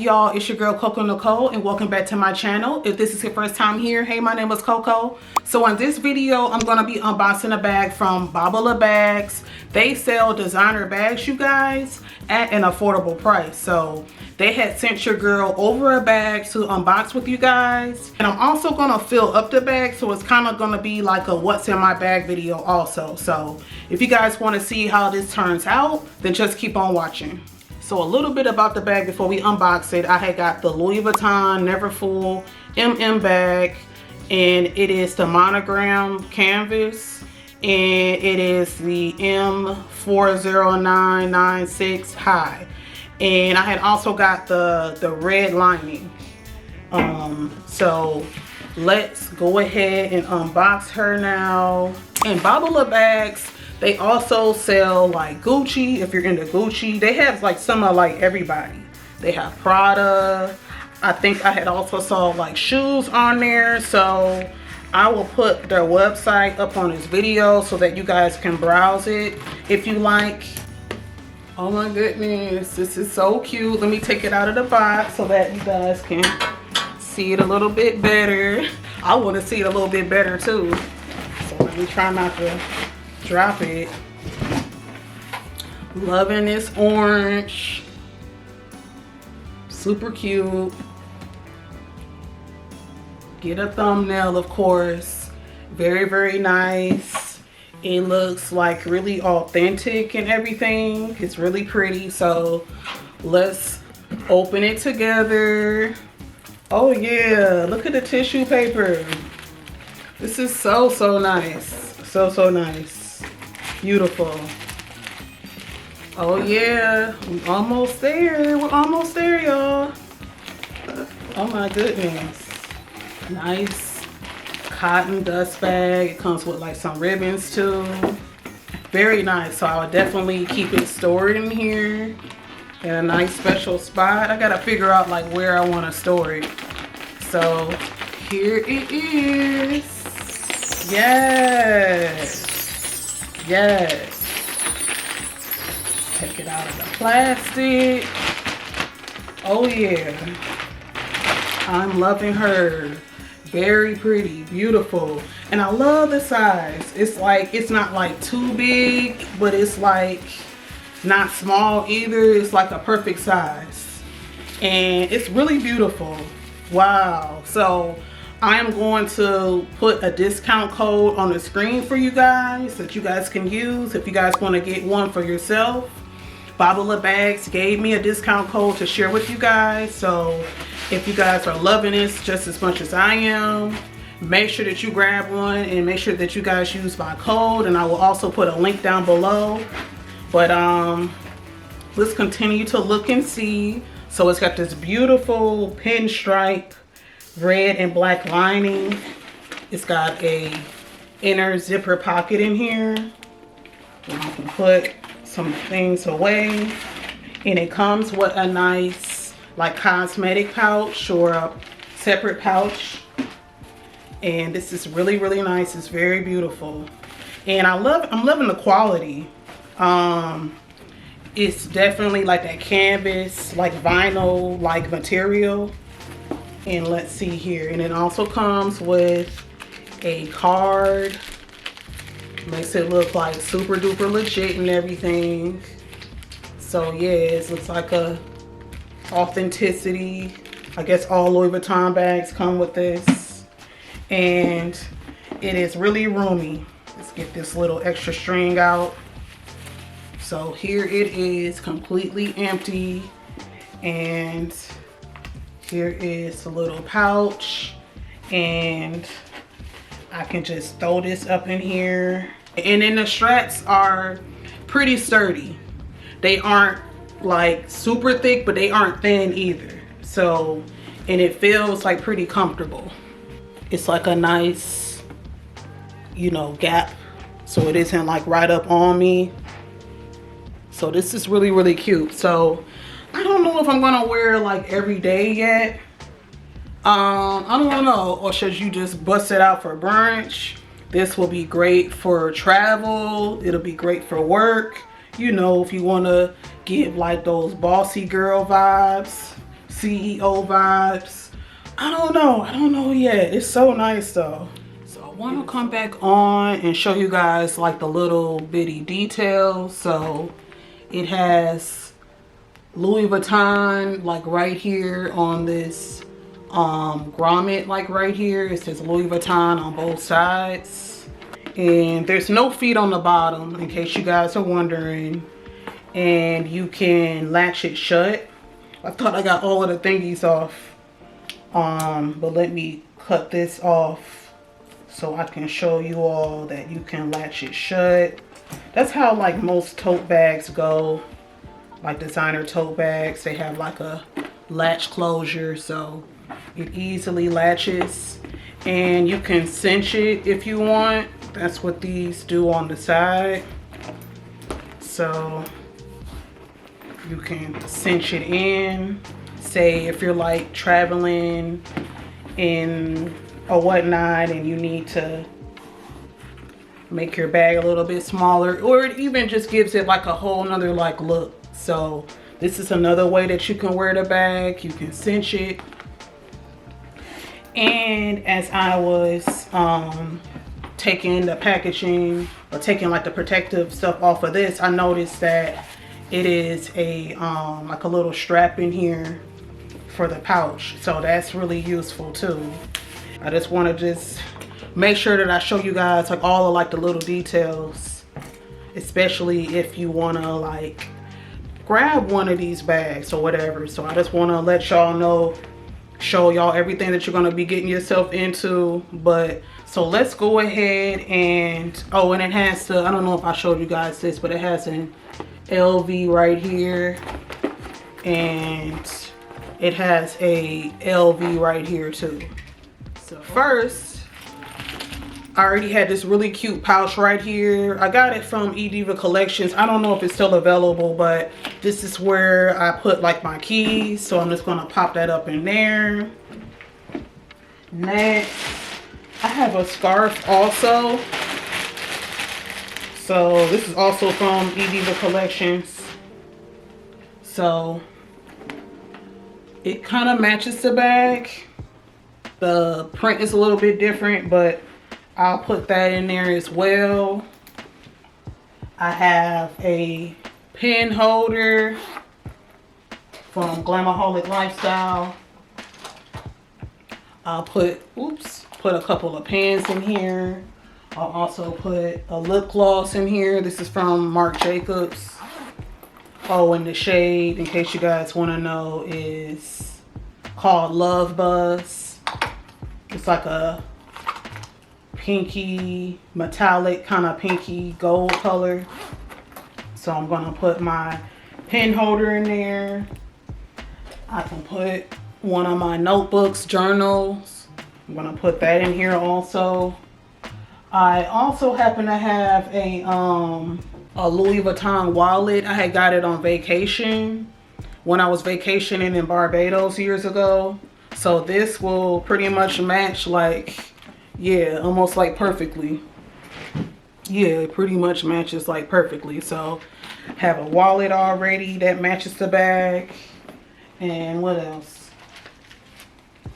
y'all? It's your girl Coco Nicole and welcome back to my channel. If this is your first time here, hey, my name is Coco. So in this video, I'm going to be unboxing a bag from Babala Bags. They sell designer bags, you guys, at an affordable price. So they had sent your girl over a bag to unbox with you guys. And I'm also going to fill up the bag, so it's kind of going to be like a what's in my bag video also. So if you guys want to see how this turns out, then just keep on watching. So a little bit about the bag before we unbox it. I had got the Louis Vuitton Neverfull MM bag, and it is the Monogram canvas, and it is the M40996 high. And I had also got the red lining. So let's go ahead and unbox her now. And Babala Bags, they also sell like Gucci. If you're into Gucci, they have like some of like everybody. They have Prada. I think I had also saw like shoes on there. So I will put their website up on this video so that you guys can browse it if you like. Oh my goodness, this is so cute. Let me take it out of the box so that you guys can see it a little bit better. I want to see it a little bit better too. So let me try not to drop it. Loving this orange. Super cute. Get a thumbnail, of course. Very, very nice. It looks like really authentic and everything. It's really pretty. So let's open it together. Oh yeah, look at the tissue paper. This is so, so nice. So, so nice. Beautiful. Oh yeah, we're almost there. We're almost there, y'all. Oh my goodness. Nice cotton dust bag. It comes with like some ribbons too. Very nice. So I would definitely keep it stored in here in a nice special spot. I gotta figure out like where I want to store it. So here it is. Yes. Yes. Take it out of the plastic. Oh yeah. I'm loving her. Very pretty, beautiful. And I love the size. It's like, it's not like too big, but it's like not small either. It's like a perfect size. And it's really beautiful. Wow. So I am going to put a discount code on the screen for you guys that you guys can use if you guys want to get one for yourself. Babala Bags gave me a discount code to share with you guys. So if you guys are loving this just as much as I am, make sure that you grab one and make sure that you guys use my code. And I will also put a link down below. But let's continue to look and see. So it's got this beautiful pinstripe red and black lining. It's got a inner zipper pocket in here. And I can put some things away. And it comes with a nice like cosmetic pouch or a separate pouch. And this is really, really nice. It's very beautiful. And I'm loving the quality. It's definitely like that canvas, like vinyl like material. And let's see here. And it also comes with a card. Makes it look like super duper legit and everything. So yeah, it looks like a authenticity. I guess all Louis Vuitton bags come with this. And it is really roomy. Let's get this little extra string out. So here it is, completely empty. And here is a little pouch, and I can just throw this up in here. And then the straps are pretty sturdy. They aren't like super thick, but they aren't thin either. So, and it feels like pretty comfortable. It's like a nice, you know, gap. So it isn't like right up on me. So this is really, really cute. So I don't know if I'm gonna wear like every day yet. I don't know, or should you just bust it out for brunch? This will be great for travel. It'll be great for work. You know, if you want to give like those bossy girl vibes. CEO vibes. I don't know yet. It's so nice though. So I want to come back on and show you guys like the little bitty details. So it has Louis Vuitton like right here on this grommet, like right here. It says Louis Vuitton on both sides. And there's no feet on the bottom in case you guys are wondering. And you can latch it shut. I thought I got all of the thingies off. But let me cut this off so I can show you all that you can latch it shut. That's how like most tote bags go. Like designer tote bags, they have like a latch closure, so it easily latches. And you can cinch it if you want. That's what these do on the side. So you can cinch it in. Say if you're like traveling in or whatnot and you need to make your bag a little bit smaller, or it even just gives it like a whole nother like look. So this is another way that you can wear the bag. You can cinch it. And as I was taking the packaging or taking like the protective stuff off of this, I noticed that it is a like a little strap in here for the pouch. So that's really useful too. I just want to just make sure that I show you guys like all of like the little details, especially if you want to like grab one of these bags or whatever. So I just want to let y'all know, show y'all everything that you're going to be getting yourself into. But so let's go ahead and, oh, and it has to, I don't know if I showed you guys this, but it has an LV right here, and it has a LV right here too. So first, I already had this really cute pouch right here. I got it from eDiva Collections. I don't know if it's still available, but this is where I put like my keys. So I'm just gonna pop that up in there. Next, I have a scarf also. So this is also from eDiva Collections. So it kind of matches the bag. The print is a little bit different, but I'll put that in there as well. I have a pen holder from Glamaholic Lifestyle. I'll put a couple of pens in here. I'll also put a lip gloss in here. This is from Marc Jacobs. Oh, and the shade, in case you guys want to know, is called Love Buzz. It's like a pinky, metallic kind of pinky gold color. So I'm gonna put my pen holder in there. I can put one of my notebooks, journals. I'm gonna put that in here also. I also happen to have a Louis Vuitton wallet. I had got it on vacation when I was vacationing in Barbados years ago. So this will pretty much match, like, yeah, almost like perfectly. Yeah, it pretty much matches like perfectly. So have a wallet already that matches the bag. And what else?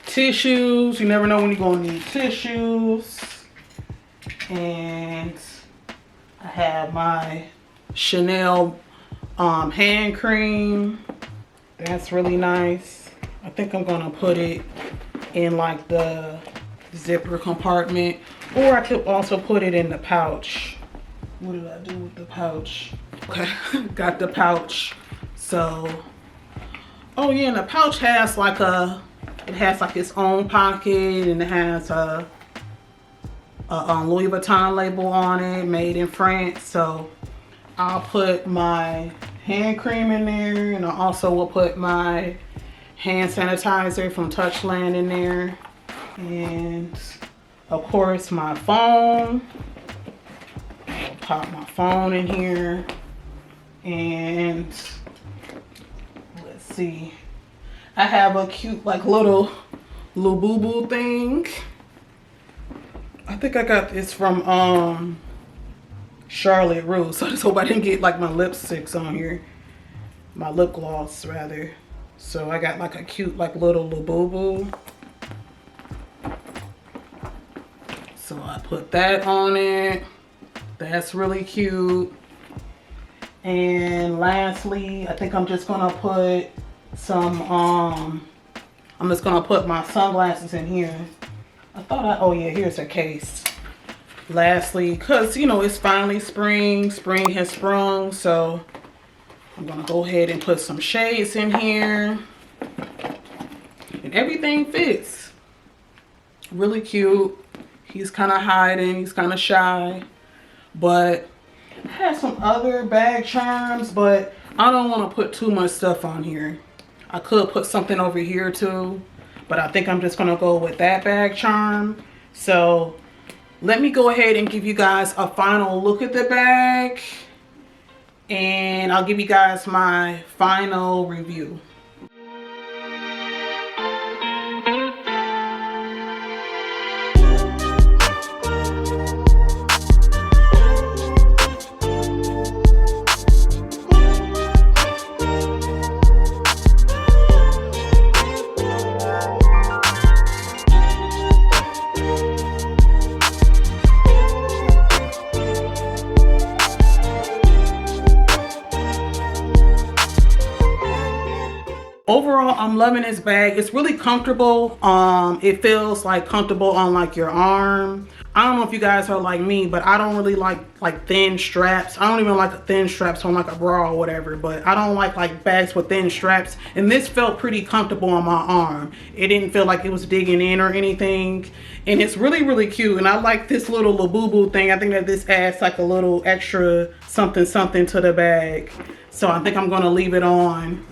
Tissues. You never know when you're gonna need tissues. And I have my Chanel hand cream. That's really nice. I think I'm gonna put it in like the zipper compartment, or I could also put it in the pouch. What did I do with the pouch? Okay, got the pouch. So, oh yeah, and the pouch has like it has like its own pocket, and it has a Louis Vuitton label on it, made in France. So I'll put my hand cream in there, and I also will put my hand sanitizer from Touchland in there. And of course my phone. I'll pop my phone in here. And let's see, I have a cute like little Labubu thing. I think I got this from Charlotte Russe. So I just hope I didn't get like my lipsticks on here. My lip gloss rather. So I got like a cute like little Labubu. So I put that on it. That's really cute. And lastly, I think I'm just gonna put some, I'm just gonna put my sunglasses in here. Oh yeah, here's a case. Lastly, cause you know, it's finally spring. Spring has sprung, so I'm gonna go ahead and put some shades in here. And everything fits. Really cute. He's kind of hiding, he's kind of shy. But I have some other bag charms, but I don't want to put too much stuff on here. I could put something over here too, but I think I'm just gonna go with that bag charm. So let me go ahead and give you guys a final look at the bag, and I'll give you guys my final review. Overall, I'm loving this bag. It's really comfortable. It feels like comfortable on like your arm. I don't know if you guys are like me, but I don't really like thin straps. I don't even like thin straps on like a bra or whatever, but I don't like bags with thin straps. And this felt pretty comfortable on my arm. It didn't feel like it was digging in or anything. And it's really, really cute. And I like this little Labubu thing. I think that this adds like a little extra something to the bag. So I think I'm gonna leave it on.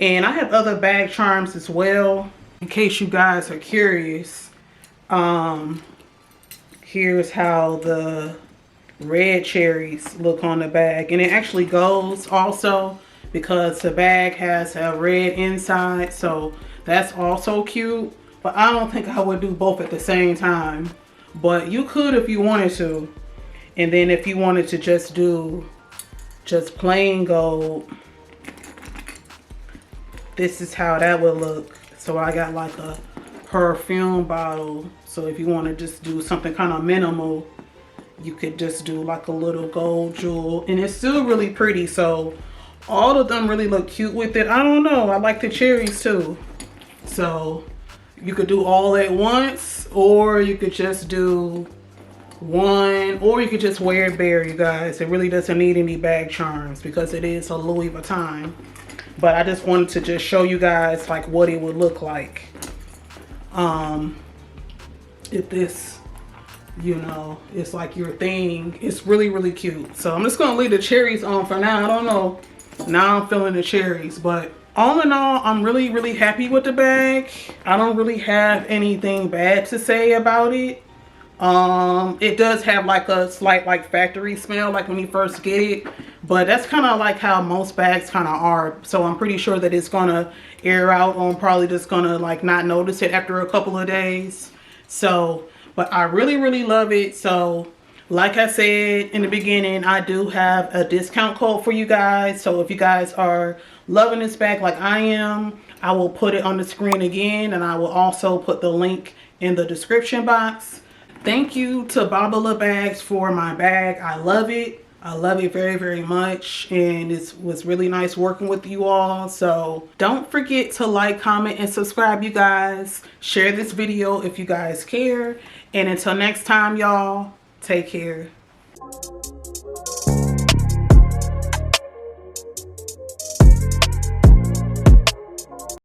And I have other bag charms as well, in case you guys are curious. Here's how the red cherries look on the bag. And it actually goes also because the bag has a red inside. So that's also cute. But I don't think I would do both at the same time. But you could if you wanted to. And then if you wanted to just do just plain gold, this is how that would look. So I got like a perfume bottle. So if you want to just do something kind of minimal, you could just do like a little gold jewel. And it's still really pretty. So all of them really look cute with it. I don't know. I like the cherries too. So you could do all at once, or you could just do one, or you could just wear it bare, you guys. It really doesn't need any bag charms because it is a Louis Vuitton. But I just wanted to just show you guys like what it would look like if this, you know, it's like your thing. It's really, really cute. So I'm just gonna leave the cherries on for now. I don't know, now I'm feeling the cherries. But all in all, I'm really, really happy with the bag. I don't really have anything bad to say about it. It does have like a slight like factory smell like when you first get it, but that's kind of like how most bags kind of are. So I'm pretty sure that it's gonna air out. I'm probably just gonna like not notice it after a couple of days. So, but I really, really love it. So like I said in the beginning, I do have a discount code for you guys. So if you guys are loving this bag like I am, I will put it on the screen again, and I will also put the link in the description box. Thank you to Babala Bags for my bag. I love it. I love it very, very much. And it was really nice working with you all. So don't forget to like, comment, and subscribe, you guys. Share this video if you guys care. And until next time, y'all, take care.